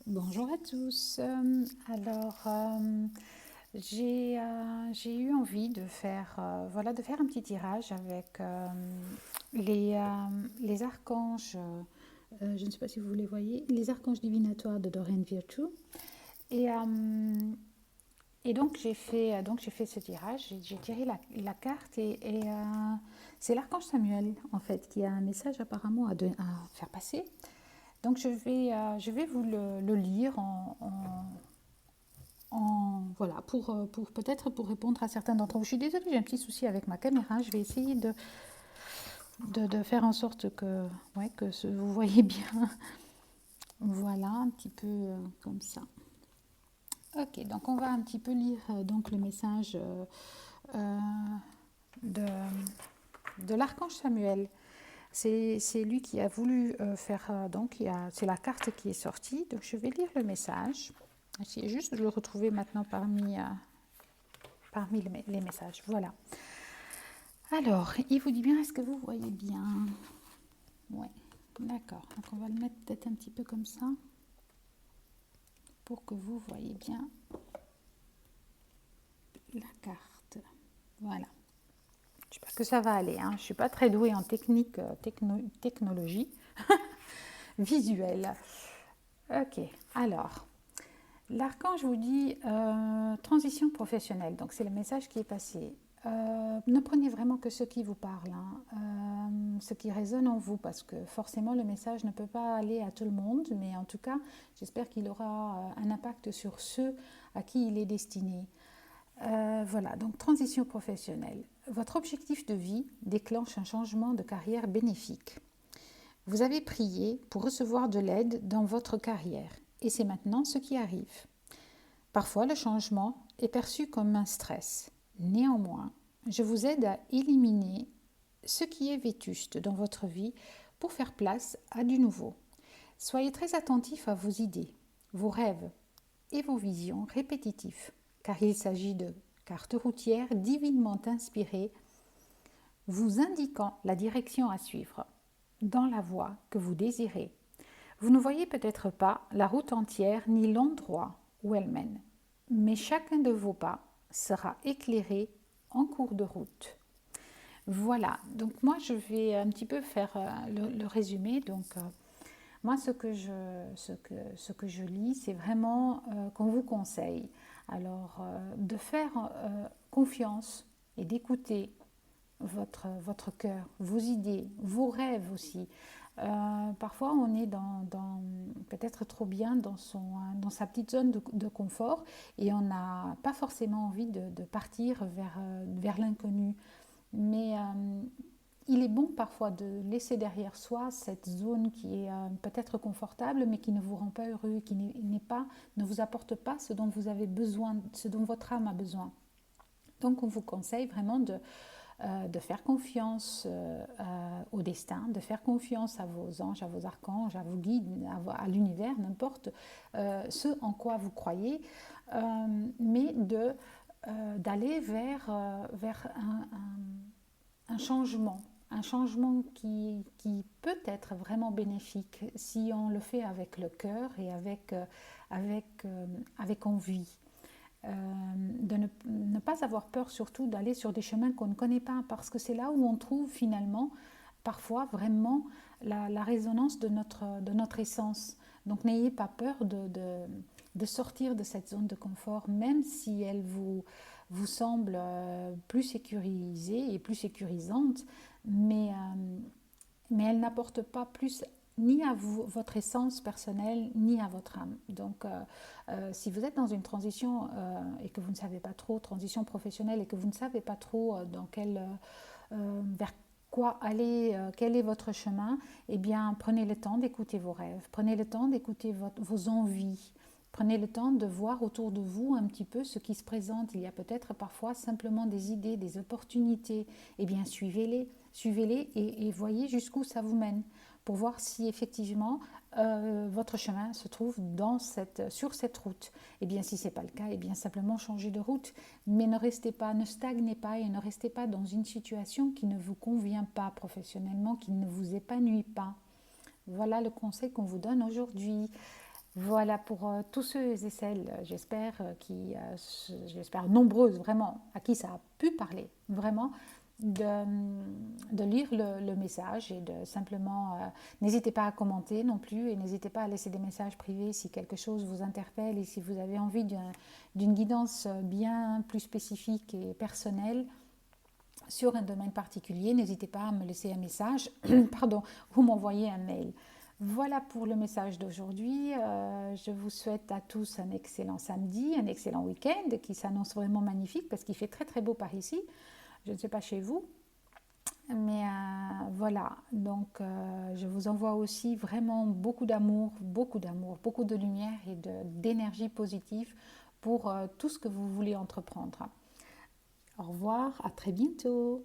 Bonjour à tous. J'ai eu envie de faire, de faire un petit tirage avec les, les archanges, je ne sais pas si vous les voyez, les archanges divinatoires de Doreen Virtue. Et, euh, et donc j'ai fait ce tirage, j'ai tiré la carte c'est l'archange Samuel en fait qui a un message apparemment à faire passer. Donc je vais vous le lire voilà, pour peut-être pour répondre à certains d'entre vous. Je suis désolée, j'ai un petit souci avec ma caméra. Je vais essayer de faire en sorte que, ouais, vous voyez bien. Voilà, un petit peu comme ça. Ok, donc on va un petit peu lire donc le message euh, de, de l'archange Samuel. C'est lui qui a voulu faire, c'est la carte qui est sortie. Donc je vais lire le message. Essayez juste de le retrouver maintenant parmi les messages. Voilà. Alors, il vous dit bien, est-ce que vous voyez bien? Ouais, d'accord. Donc on va le mettre peut-être un petit peu comme ça pour que vous voyez bien la carte. Voilà. J'espère que ça va aller. Hein. Je ne suis pas très douée en technique, technologie visuelle. Ok, alors, l'archange vous dit transition professionnelle. Donc c'est le message qui est passé. Ne prenez vraiment que ce qui vous parle, hein, ce qui résonne en vous, parce que forcément le message ne peut pas aller à tout le monde, mais en tout cas, j'espère qu'il aura un impact sur ceux à qui il est destiné. Voilà, donc transition professionnelle. Votre objectif de vie déclenche un changement de carrière bénéfique. Vous avez prié pour recevoir de l'aide dans votre carrière, et c'est maintenant ce qui arrive. Parfois, le changement est perçu comme un stress. Néanmoins, je vous aide à éliminer ce qui est vétuste dans votre vie pour faire place à du nouveau. Soyez très attentif à vos idées, vos rêves et vos visions répétitifs, car il s'agit de cartes routières divinement inspirées vous indiquant la direction à suivre dans la voie que vous désirez. Vous ne voyez peut-être pas la route entière ni l'endroit où elle mène, mais chacun de vos pas sera éclairé en cours de route. Voilà, donc moi je vais un petit peu faire le résumé. Donc moi ce que je lis, c'est vraiment qu'on vous conseille. Alors de faire confiance et d'écouter votre cœur, vos idées, vos rêves aussi. Parfois, on est peut-être trop bien dans sa petite zone de confort et on n'a pas forcément envie de partir vers l'inconnu. Mais il est bon parfois de laisser derrière soi cette zone qui est peut-être confortable, mais qui ne vous rend pas heureux, qui ne vous apporte pas ce dont vous avez besoin, ce dont votre âme a besoin. Donc on vous conseille vraiment de faire confiance au destin, de faire confiance à vos anges, à vos archanges, à vos guides, à l'univers, n'importe ce en quoi vous croyez, mais d'aller vers un changement qui peut être vraiment bénéfique si on le fait avec le cœur et avec envie. De ne pas avoir peur surtout d'aller sur des chemins qu'on ne connaît pas, parce que c'est là où on trouve finalement parfois vraiment la résonance de notre essence. Donc n'ayez pas peur de sortir de cette zone de confort, même si elle vous semble plus sécurisée et plus sécurisante, mais elle n'apporte pas plus ni à vous, votre essence personnelle, ni à votre âme. Donc, si vous êtes dans une transition et que vous ne savez pas trop, transition professionnelle, et que vous ne savez pas trop vers quoi aller, quel est votre chemin, eh bien, prenez le temps d'écouter vos rêves, prenez le temps d'écouter vos envies, prenez le temps de voir autour de vous un petit peu ce qui se présente. Il y a peut-être parfois simplement des idées, des opportunités. Eh bien, suivez-les et voyez jusqu'où ça vous mène pour voir si effectivement votre chemin se trouve sur cette route. Et bien si ce n'est pas le cas, et bien simplement changez de route, mais ne restez pas, ne stagnez pas et ne restez pas dans une situation qui ne vous convient pas professionnellement, qui ne vous épanouit pas. Voilà le conseil qu'on vous donne aujourd'hui. Voilà pour tous ceux et celles, j'espère, j'espère nombreuses vraiment, à qui ça a pu parler, vraiment, de, de lire le message et de simplement, n'hésitez pas à commenter non plus et n'hésitez pas à laisser des messages privés si quelque chose vous interpelle et si vous avez envie d'une guidance bien plus spécifique et personnelle sur un domaine particulier, n'hésitez pas à me laisser un message, pardon, ou m'envoyer un mail. Voilà pour le message d'aujourd'hui. Je vous souhaite à tous un excellent samedi, un excellent week-end qui s'annonce vraiment magnifique parce qu'il fait très très beau par ici. Je ne sais pas chez vous, mais voilà. Donc je vous envoie aussi vraiment beaucoup d'amour, beaucoup de lumière et d'énergie positive pour tout ce que vous voulez entreprendre. Au revoir, à très bientôt.